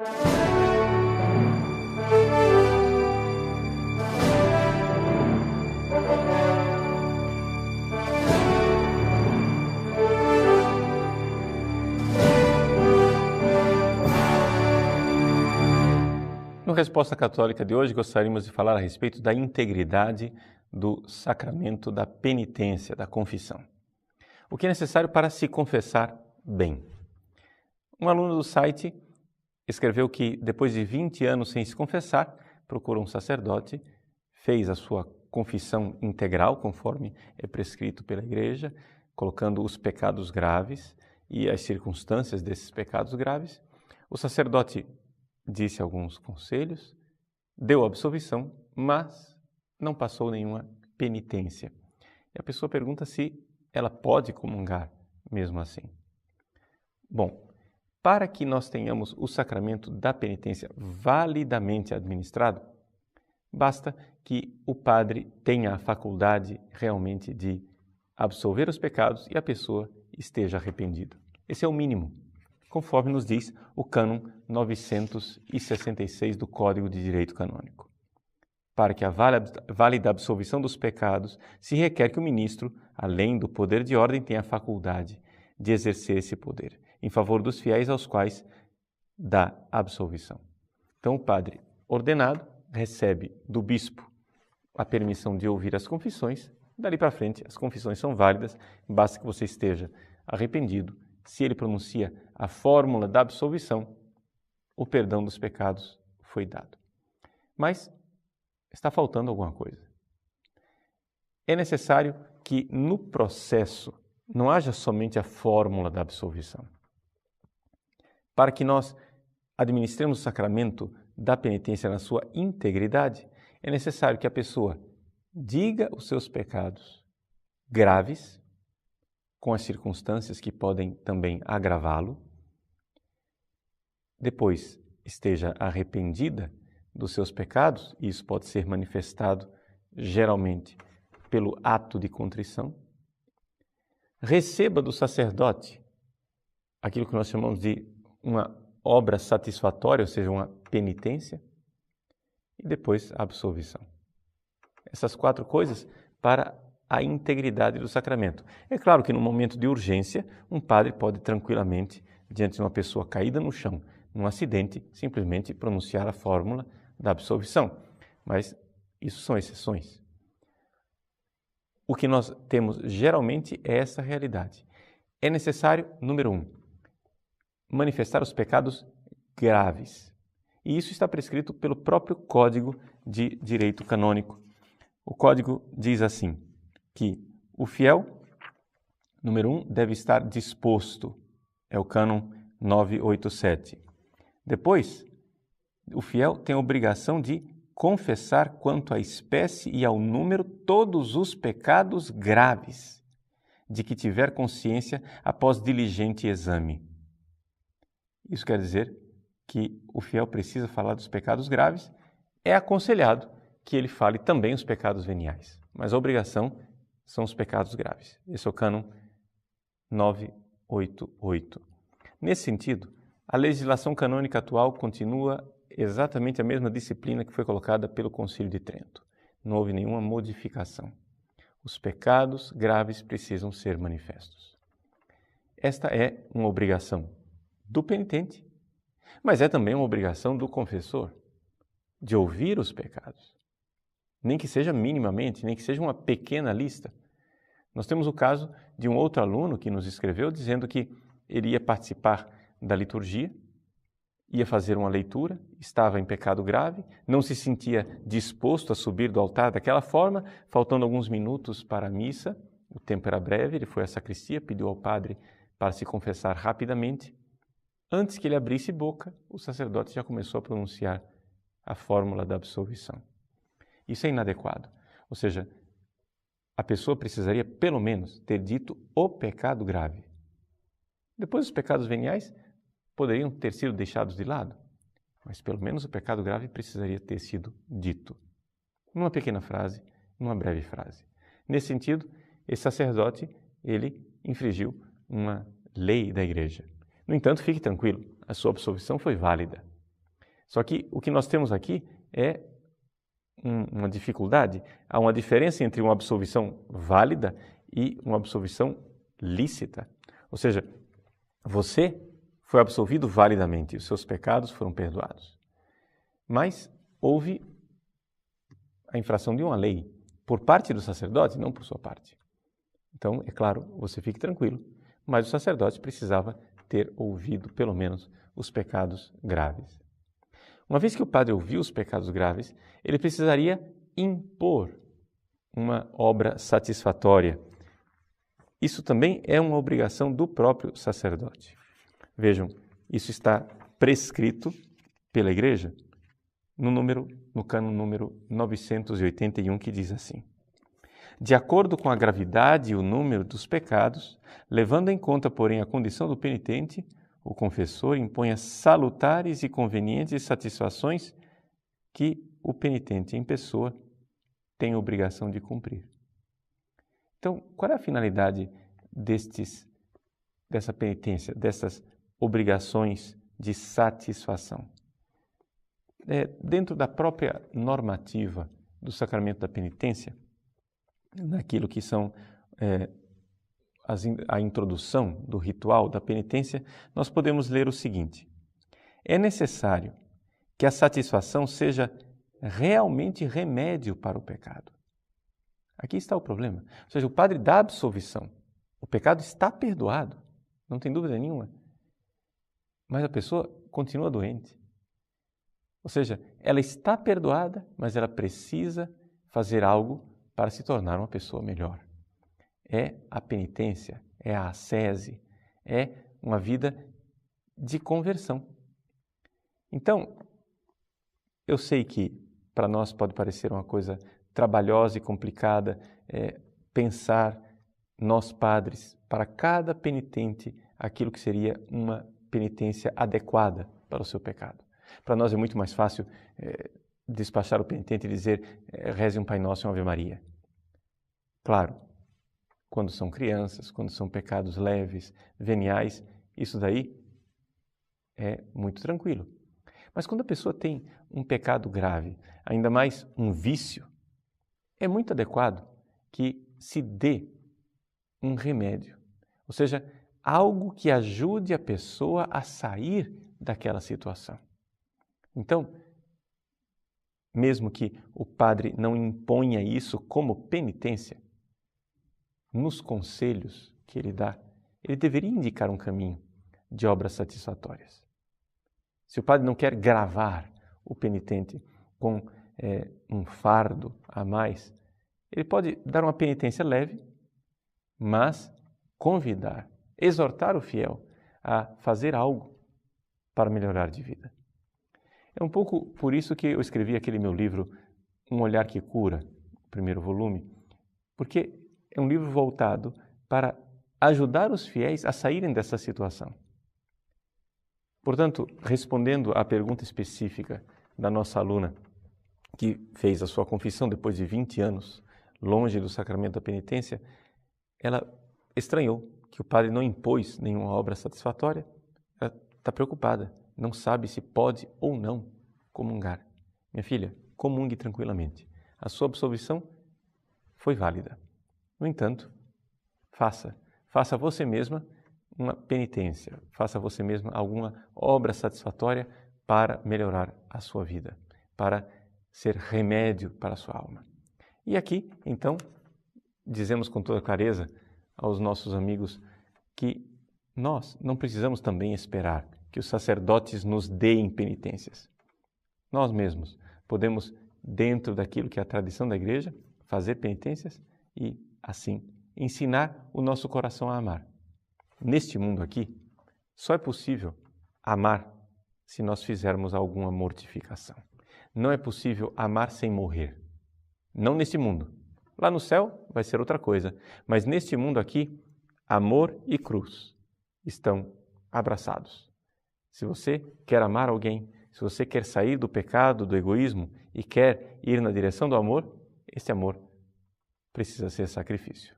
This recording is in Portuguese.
No Resposta Católica de hoje, gostaríamos de falar a respeito da integridade do sacramento da penitência, da confissão. O que é necessário para se confessar bem? Um aluno do site escreveu que, depois de 20 anos sem se confessar, procurou um sacerdote, fez a sua confissão integral, conforme é prescrito pela Igreja, colocando os pecados graves e as circunstâncias desses pecados graves. O sacerdote disse alguns conselhos, deu absolvição, mas não passou nenhuma penitência. E a pessoa pergunta se ela pode comungar mesmo assim. Bom, para que nós tenhamos o sacramento da penitência validamente administrado, basta que o padre tenha a faculdade realmente de absolver os pecados e a pessoa esteja arrependida. Esse é o mínimo, conforme nos diz o cânon 966 do Código de Direito Canônico. Para que a válida absolvição dos pecados, se requer que o ministro, além do poder de ordem, tenha a faculdade de exercer esse poder em favor dos fiéis aos quais dá absolvição. Então, o padre ordenado recebe do bispo a permissão de ouvir as confissões. Dali para frente, as confissões são válidas, basta que você esteja arrependido. Se ele pronuncia a fórmula da absolvição, o perdão dos pecados foi dado. Mas está faltando alguma coisa. É necessário que no processo não haja somente a fórmula da absolvição. Para que nós administremos o sacramento da penitência na sua integridade, é necessário que a pessoa diga os seus pecados graves, com as circunstâncias que podem também agravá-lo, depois esteja arrependida dos seus pecados, e isso pode ser manifestado geralmente pelo ato de contrição, receba do sacerdote aquilo que nós chamamos de uma obra satisfatória, ou seja, uma penitência, e depois a absolvição. Essas 4 coisas para a integridade do sacramento. É claro que no momento de urgência, um padre pode tranquilamente, diante de uma pessoa caída no chão, num acidente, simplesmente pronunciar a fórmula da absolvição. Mas isso são exceções. O que nós temos geralmente é essa realidade. É necessário, número 1, manifestar os pecados graves. E isso está prescrito pelo próprio Código de Direito Canônico. O Código diz assim, que o fiel, número 1, deve estar disposto. É o cânon 987. Depois, o fiel tem a obrigação de confessar quanto à espécie e ao número todos os pecados graves, de que tiver consciência após diligente exame. Isso quer dizer que o fiel precisa falar dos pecados graves. É aconselhado que ele fale também os pecados veniais, mas a obrigação são os pecados graves. Esse é o cânon 988. Nesse sentido, a legislação canônica atual continua exatamente a mesma disciplina que foi colocada pelo Concílio de Trento. Não houve nenhuma modificação. Os pecados graves precisam ser manifestos. Esta é uma obrigação do penitente, mas é também uma obrigação do confessor de ouvir os pecados. Nem que seja minimamente, nem que seja uma pequena lista. Nós temos o caso de um outro aluno que nos escreveu dizendo que ele ia participar da liturgia, ia fazer uma leitura, estava em pecado grave, não se sentia disposto a subir do altar daquela forma, faltando alguns minutos para a missa, o tempo era breve, ele foi à sacristia, pediu ao padre para se confessar rapidamente. Antes que ele abrisse boca, o sacerdote já começou a pronunciar a fórmula da absolvição. Isso é inadequado. Ou seja, a pessoa precisaria, pelo menos, ter dito o pecado grave. Depois, os pecados veniais poderiam ter sido deixados de lado, mas pelo menos o pecado grave precisaria ter sido dito. Numa pequena frase, numa breve frase. Nesse sentido, esse sacerdote, ele infringiu uma lei da Igreja. No entanto, fique tranquilo, a sua absolvição foi válida. Só que o que nós temos aqui é uma dificuldade. Há uma diferença entre uma absolvição válida e uma absolvição lícita. Ou seja, você foi absolvido validamente, os seus pecados foram perdoados. Mas houve a infração de uma lei por parte do sacerdote, não por sua parte. Então, é claro, você fique tranquilo, mas o sacerdote precisava ter ouvido pelo menos os pecados graves. Uma vez que o padre ouviu os pecados graves, ele precisaria impor uma obra satisfatória. Isso também é uma obrigação do próprio sacerdote. Vejam, isso está prescrito pela Igreja no cânon número 981, que diz assim: de acordo com a gravidade e o número dos pecados, levando em conta, porém, a condição do penitente, o confessor impõe as salutares e convenientes satisfações que o penitente em pessoa tem a obrigação de cumprir. Então, qual é a finalidade dessa penitência, dessas obrigações de satisfação? Dentro da própria normativa do sacramento da penitência, naquilo que são a introdução do ritual da penitência, nós podemos ler o seguinte: é necessário que a satisfação seja realmente remédio para o pecado. Aqui está o problema. Ou seja, o padre dá absolvição. O pecado está perdoado, não tem dúvida nenhuma. Mas a pessoa continua doente. Ou seja, ela está perdoada, mas ela precisa fazer algo para se tornar uma pessoa melhor. É a penitência, é a ascese, é uma vida de conversão. Então, eu sei que para nós pode parecer uma coisa trabalhosa e complicada pensar, nós padres, para cada penitente, aquilo que seria uma penitência adequada para o seu pecado. Para nós é muito mais fácil despachar o penitente e dizer reze um Pai Nosso e uma Ave Maria. Claro, quando são crianças, quando são pecados leves, veniais, isso daí é muito tranquilo. Mas quando a pessoa tem um pecado grave, ainda mais um vício, é muito adequado que se dê um remédio. Ou seja, algo que ajude a pessoa a sair daquela situação. Então, mesmo que o padre não imponha isso como penitência, nos conselhos que ele dá, ele deveria indicar um caminho de obras satisfatórias. Se o padre não quer gravar o penitente com um fardo a mais, ele pode dar uma penitência leve, mas convidar, exortar o fiel a fazer algo para melhorar de vida. É um pouco por isso que eu escrevi aquele meu livro, Um Olhar que Cura, o primeiro volume, porque é um livro voltado para ajudar os fiéis a saírem dessa situação. Portanto, respondendo à pergunta específica da nossa aluna, que fez a sua confissão depois de 20 anos, longe do sacramento da penitência, ela estranhou que o padre não impôs nenhuma obra satisfatória. Ela está preocupada, não sabe se pode ou não comungar. Minha filha, comungue tranquilamente. A sua absolvição foi válida. No entanto, faça você mesma uma penitência, faça você mesma alguma obra satisfatória para melhorar a sua vida, para ser remédio para a sua alma. E aqui, então, dizemos com toda clareza aos nossos amigos que nós não precisamos também esperar que os sacerdotes nos deem penitências. Nós mesmos podemos, dentro daquilo que é a tradição da Igreja, fazer penitências e, assim, ensinar o nosso coração a amar. Neste mundo aqui, só é possível amar se nós fizermos alguma mortificação. Não é possível amar sem morrer. Não neste mundo. Lá no céu vai ser outra coisa. Mas neste mundo aqui, amor e cruz estão abraçados. Se você quer amar alguém, se você quer sair do pecado, do egoísmo e quer ir na direção do amor, esse amor precisa ser sacrifício.